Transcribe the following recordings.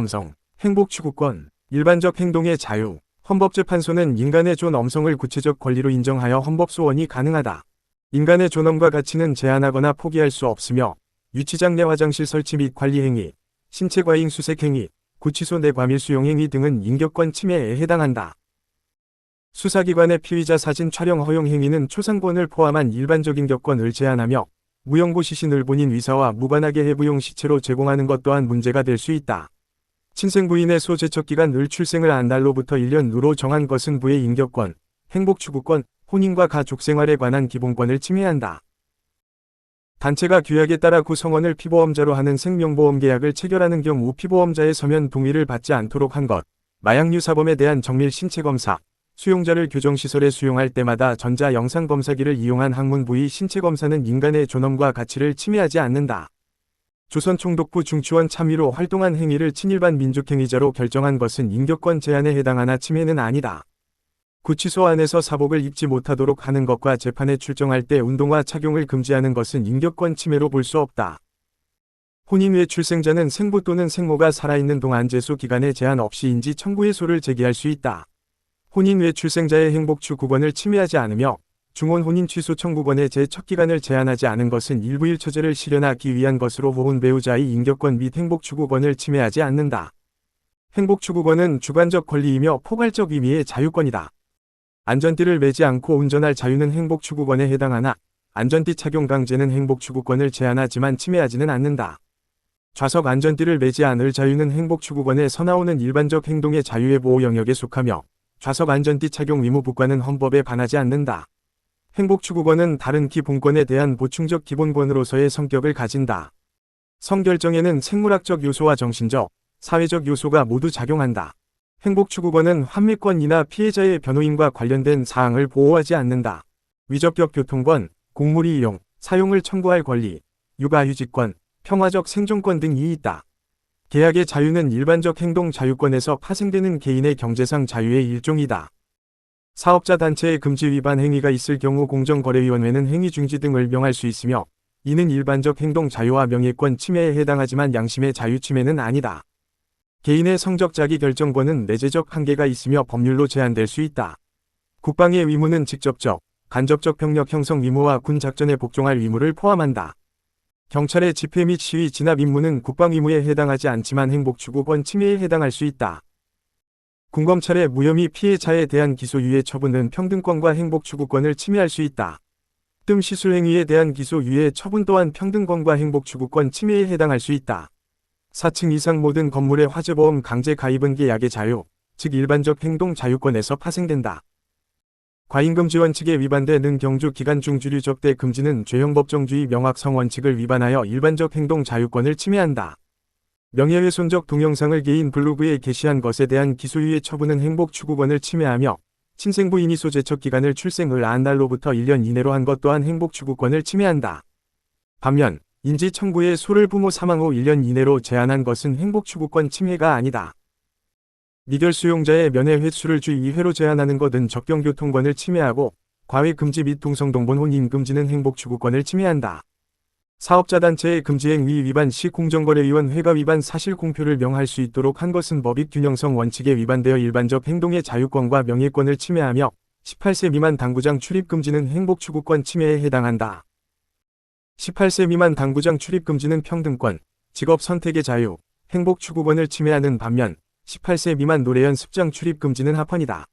엄성, 행복추구권, 일반적 행동의 자유. 헌법재판소는 인간의 존엄성을 구체적 권리로 인정하여 헌법소원이 가능하다. 인간의 존엄과 가치는 제한하거나 포기할 수 없으며 유치장 내 화장실 설치 및 관리 행위, 신체 과잉 수색 행위, 구치소 내 과밀 수용 행위 등은 인격권 침해에 해당한다. 수사기관의 피의자 사진 촬영 허용 행위는 초상권을 포함한 일반적 인격권을 제한하며 무용고 시신을 본인 의사와 무관하게 해부용 시체로 제공하는 것 또한 문제가 될 수 있다. 친생 부인의 소제척기간을 출생을 한 달로부터 1년으로 정한 것은 부의 인격권, 행복추구권, 혼인과 가족생활에 관한 기본권을 침해한다. 단체가 규약에 따라 구성원을 피보험자로 하는 생명보험계약을 체결하는 경우 피보험자의 서면 동의를 받지 않도록 한 것, 마약류 사범에 대한 정밀 신체검사, 수용자를 교정시설에 수용할 때마다 전자영상검사기를 이용한 항문 부위 신체검사는 인간의 존엄과 가치를 침해하지 않는다. 조선총독부 중추원 참의로 활동한 행위를 친일반 민족행위자로 결정한 것은 인격권 제한에 해당하나 침해는 아니다. 구치소 안에서 사복을 입지 못하도록 하는 것과 재판에 출정할 때 운동화 착용을 금지하는 것은 인격권 침해로 볼 수 없다. 혼인 외 출생자는 생부 또는 생모가 살아있는 동안 재소 기간에 제한 없이 인지 청구해소를 제기할 수 있다. 혼인 외 출생자의 행복추구권을 침해하지 않으며 중혼 혼인 취소 청구권의 제1 기간을 제한하지 않은 것은 일부 일처제를 실현하기 위한 것으로 호혼 배우자의 인격권 및 행복추구권을 침해하지 않는다. 행복추구권은 주관적 권리이며 포괄적 의미의 자유권이다. 안전띠를 매지 않고 운전할 자유는 행복추구권에 해당하나 안전띠 착용 강제는 행복추구권을 제한하지만 침해하지는 않는다. 좌석 안전띠를 매지 않을 자유는 행복추구권에 서나오는 일반적 행동의 자유의 보호 영역에 속하며 좌석 안전띠 착용 의무 부과는 헌법에 반하지 않는다. 행복추구권은 다른 기본권에 대한 보충적 기본권으로서의 성격을 가진다. 성결정에는 생물학적 요소와 정신적, 사회적 요소가 모두 작용한다. 행복추구권은 환미권이나 피해자의 변호인과 관련된 사항을 보호하지 않는다. 위접격 교통권, 공무리 이용, 사용을 청구할 권리, 육아휴직권, 평화적 생존권 등이 있다. 계약의 자유는 일반적 행동 자유권에서 파생되는 개인의 경제상 자유의 일종이다. 사업자 단체의 금지 위반 행위가 있을 경우 공정거래위원회는 행위 중지 등을 명할 수 있으며 이는 일반적 행동 자유와 명예권 침해에 해당하지만 양심의 자유 침해는 아니다. 개인의 성적 자기결정권은 내재적 한계가 있으며 법률로 제한될 수 있다. 국방의 의무는 직접적, 간접적 병력 형성 의무와 군 작전에 복종할 의무를 포함한다. 경찰의 집회 및 시위 진압 임무는 국방 의무에 해당하지 않지만 행복추구권 침해에 해당할 수 있다. 군검찰의 무혐의 피해자에 대한 기소유예 처분은 평등권과 행복추구권을 침해할 수 있다. 뜸 시술행위에 대한 기소유예 처분 또한 평등권과 행복추구권 침해에 해당할 수 있다. 4층 이상 모든 건물의 화재보험 강제 가입은 계약의 자유, 즉 일반적 행동 자유권에서 파생된다. 과잉금지 원칙에 위반되는 경주 기간 중 주류 접대 금지는 죄형법정주의 명확성 원칙을 위반하여 일반적 행동 자유권을 침해한다. 명예훼손적 동영상을 개인 블로그에 게시한 것에 대한 기소유예 처분은 행복추구권을 침해하며 친생부인이 소제척 기간을 출생을 한 달로부터 1년 이내로 한 것 또한 행복추구권을 침해한다. 반면 인지 청구의 소를 부모 사망 후 1년 이내로 제한한 것은 행복추구권 침해가 아니다. 미결 수용자의 면회 횟수를 주 2회로 제한하는 것은 적경교통권을 침해하고 과외 금지 및 동성동본 혼인 금지는 행복추구권을 침해한다. 사업자 단체의 금지행위 위반 시 공정거래위원회가 위반 사실 공표를 명할 수 있도록 한 것은 법익 균형성 원칙에 위반되어 일반적 행동의 자유권과 명예권을 침해하며 18세 미만 당구장 출입 금지는 행복추구권 침해에 해당한다. 18세 미만 당구장 출입 금지는 평등권, 직업 선택의 자유, 행복추구권을 침해하는 반면 18세 미만 노래 연습장 출입 금지는 합헌이다.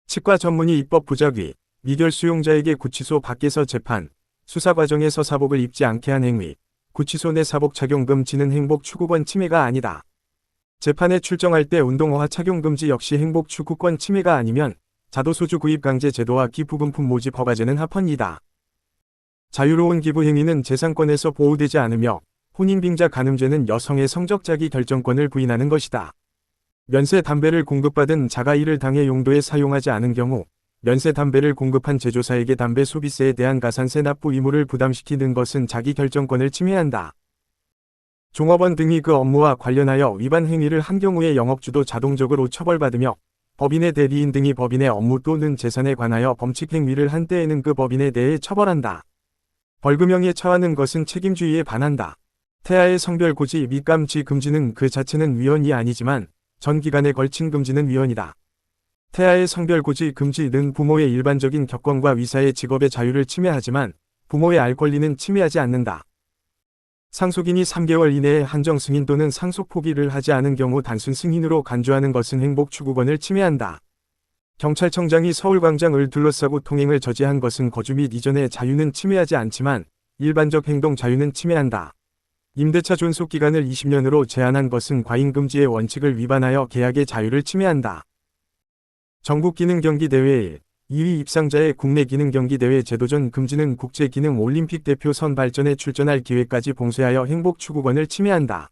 치과 전문의 입법 부작위, 미결 수용자에게 구치소 밖에서 재판, 수사 과정에서 사복을 입지 않게 한 행위, 구치소 내 사복 착용 금지는 행복추구권 침해가 아니다. 재판에 출정할 때 운동화 착용 금지 역시 행복추구권 침해가 아니면 자도소주 구입 강제 제도와 기부금품 모집 허가제는 합헌이다. 자유로운 기부 행위는 재산권에서 보호되지 않으며 혼인빙자 간음죄는 여성의 성적 자기 결정권을 부인하는 것이다. 면세 담배를 공급받은 자가 이를 당해 용도에 사용하지 않은 경우 면세 담배를 공급한 제조사에게 담배 소비세에 대한 가산세 납부 의무를 부담시키는 것은 자기 결정권을 침해한다. 종업원 등이 그 업무와 관련하여 위반 행위를 한 경우에 영업주도 자동적으로 처벌받으며 법인의 대리인 등이 법인의 업무 또는 재산에 관하여 범칙 행위를 한 때에는 그 법인에 대해 처벌한다. 벌금형에 처하는 것은 책임주의에 반한다. 태아의 성별 고지 및 감지 금지는 그 자체는 위헌이 아니지만 전 기간에 걸친 금지는 위헌이다. 태아의 성별 고지 금지는 부모의 일반적인 격권과 위사의 직업의 자유를 침해하지만 부모의 알 권리는 침해하지 않는다. 상속인이 3개월 이내에 한정 승인 또는 상속 포기를 하지 않은 경우 단순 승인으로 간주하는 것은 행복추구권을 침해한다. 경찰청장이 서울광장을 둘러싸고 통행을 저지한 것은 거주 및 이전의 자유는 침해하지 않지만 일반적 행동 자유는 침해한다. 임대차 존속 기간을 20년으로 제한한 것은 과잉금지의 원칙을 위반하여 계약의 자유를 침해한다. 전국 기능 경기 대회 2위 입상자의 국내 기능 경기 대회 제도전 금지는 국제 기능 올림픽 대표 선발전에 출전할 기회까지 봉쇄하여 행복 추구권을 침해한다.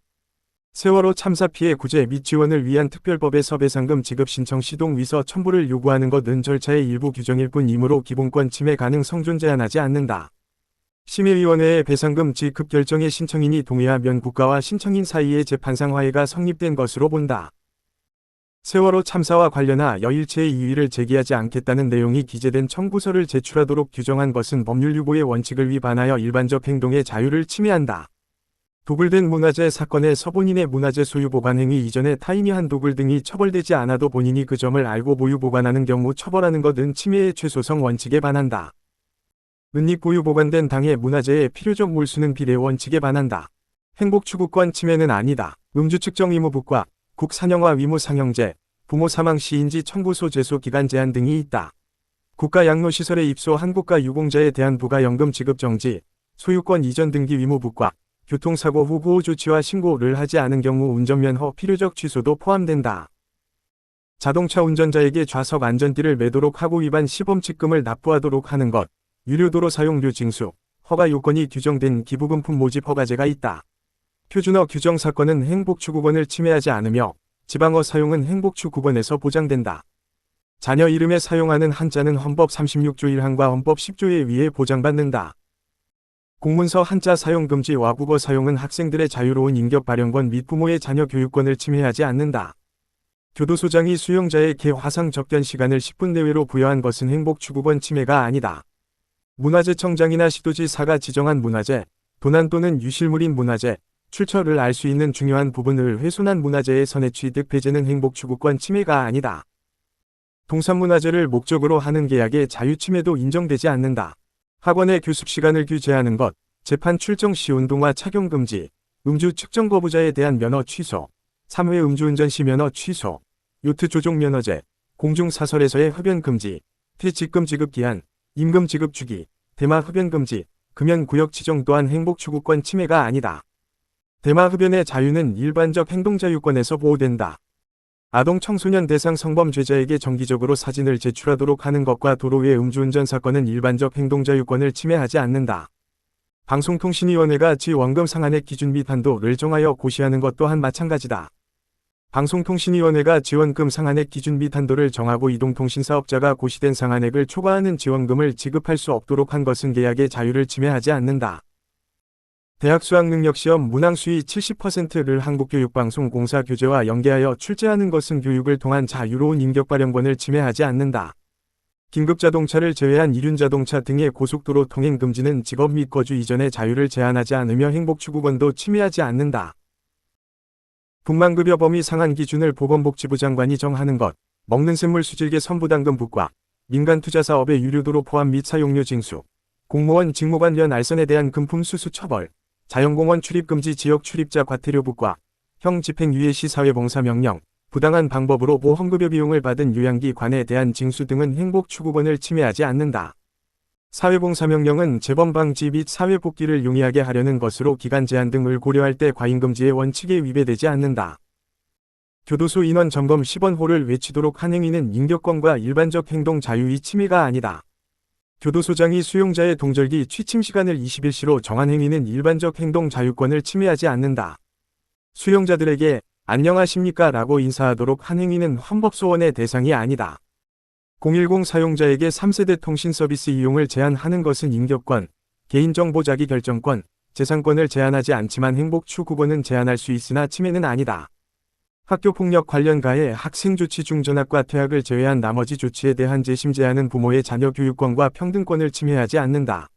세월호 참사 피해 구제 및 지원을 위한 특별법에서 배상금 지급 신청 시동 위서 첨부를 요구하는 것은 절차의 일부 규정일 뿐이므로 기본권 침해 가능성 존재하지 않는다. 심의위원회의 배상금 지급 결정에 신청인이 동의하면 국가와 신청인 사이의 재판상 화해가 성립된 것으로 본다. 세월호 참사와 관련하여 일체의 이의를 제기하지 않겠다는 내용이 기재된 청구서를 제출하도록 규정한 것은 법률 유보의 원칙을 위반하여 일반적 행동의 자유를 침해한다. 도굴된 문화재 사건에서 본인의 문화재 소유 보관 행위 이전에 타인이 한 도굴 등이 처벌되지 않아도 본인이 그 점을 알고 보유 보관하는 경우 처벌하는 것은 침해의 최소성 원칙에 반한다. 은닉 보유 보관된 당해 문화재의 필요적 몰수는 비례 원칙에 반한다. 행복추구권 침해는 아니다. 음주 측정 의무부과 국산형화 위무 상형제, 부모 사망 시 인지 청구소 제소 기간 제한 등이 있다. 국가 양로시설에 입소한 국가 유공자에 대한 부가연금 지급 정지, 소유권 이전 등기 위무부과 교통사고 후 보호 조치와 신고를 하지 않은 경우 운전면허 필요적 취소도 포함된다. 자동차 운전자에게 좌석 안전띠를 매도록 하고 위반 시범칙금을 납부하도록 하는 것, 유료도로 사용료 징수, 허가 요건이 규정된 기부금품 모집 허가제가 있다. 표준어 규정 사건은 행복추구권을 침해하지 않으며 지방어 사용은 행복추구권에서 보장된다. 자녀 이름에 사용하는 한자는 헌법 36조 1항과 헌법 10조에 의해 보장받는다. 공문서 한자 사용 금지와 국어 사용은 학생들의 자유로운 인격 발현권 및 부모의 자녀 교육권을 침해하지 않는다. 교도소장이 수용자의 개화상 접견 시간을 10분 내외로 부여한 것은 행복추구권 침해가 아니다. 문화재청장이나 시도지사가 지정한 문화재, 도난 또는 유실물인 문화재, 출처를 알 수 있는 중요한 부분을 훼손한 문화재의 선해 취득 폐재는 행복추구권 침해가 아니다. 동산문화재를 목적으로 하는 계약의 자유침해도 인정되지 않는다. 학원의 교습시간을 규제하는 것, 재판 출정 시 운동화 착용 금지, 음주 측정 거부자에 대한 면허 취소, 3회 음주운전 시 면허 취소, 요트 조종 면허제, 공중사설에서의 흡연 금지, 퇴직금 지급 기한, 임금 지급 주기, 대마 흡연 금지, 금연 구역 지정 또한 행복추구권 침해가 아니다. 대마 흡연의 자유는 일반적 행동자유권에서 보호된다. 아동 청소년 대상 성범죄자에게 정기적으로 사진을 제출하도록 하는 것과 도로 위의 음주운전 사건은 일반적 행동자유권을 침해하지 않는다. 방송통신위원회가 지원금 상한액 기준 및 한도를 정하여 고시하는 것 또한 마찬가지다. 방송통신위원회가 지원금 상한액 기준 및 한도를 정하고 이동통신사업자가 고시된 상한액을 초과하는 지원금을 지급할 수 없도록 한 것은 계약의 자유를 침해하지 않는다. 대학 수학능력시험 문항 수위 70%를 한국교육방송공사 교재와 연계하여 출제하는 것은 교육을 통한 자유로운 인격 발현권을 침해하지 않는다. 긴급자동차를 제외한 이륜자동차 등의 고속도로 통행 금지는 직업 및 거주 이전의 자유를 제한하지 않으며 행복추구권도 침해하지 않는다. 분만급여 범위 상한 기준을 보건복지부 장관이 정하는 것, 먹는 샘물 수질계 선부담금부과 민간투자사업의 유료도로 포함 및 사용료 징수, 공무원 직무관련 알선에 대한 금품 수수 처벌, 자연공원 출입금지 지역 출입자 과태료부과 형 집행유예 시 사회봉사명령, 부당한 방법으로 보험급여 비용을 받은 요양기관에 대한 징수 등은 행복추구권을 침해하지 않는다. 사회봉사명령은 재범방지 및 사회복귀를 용이하게 하려는 것으로 기간 제한 등을 고려할 때 과잉금지의 원칙에 위배되지 않는다. 교도소 인원 점검 10원호를 외치도록 한 행위는 인격권과 일반적 행동 자유의 침해가 아니다. 교도소장이 수용자의 동절기 취침 시간을 20일시로 정한 행위는 일반적 행동 자유권을 침해하지 않는다. 수용자들에게 안녕하십니까 라고 인사하도록 한 행위는 헌법소원의 대상이 아니다. 010 사용자에게 3세대 통신 서비스 이용을 제한하는 것은 인격권, 개인정보 자기결정권, 재산권을 제한하지 않지만 행복추구권은 제한할 수 있으나 침해는 아니다. 학교폭력 관련 가해 학생 조치 중 전학과 퇴학을 제외한 나머지 조치에 대한 재심 제한은 부모의 자녀 교육권과 평등권을 침해하지 않는다.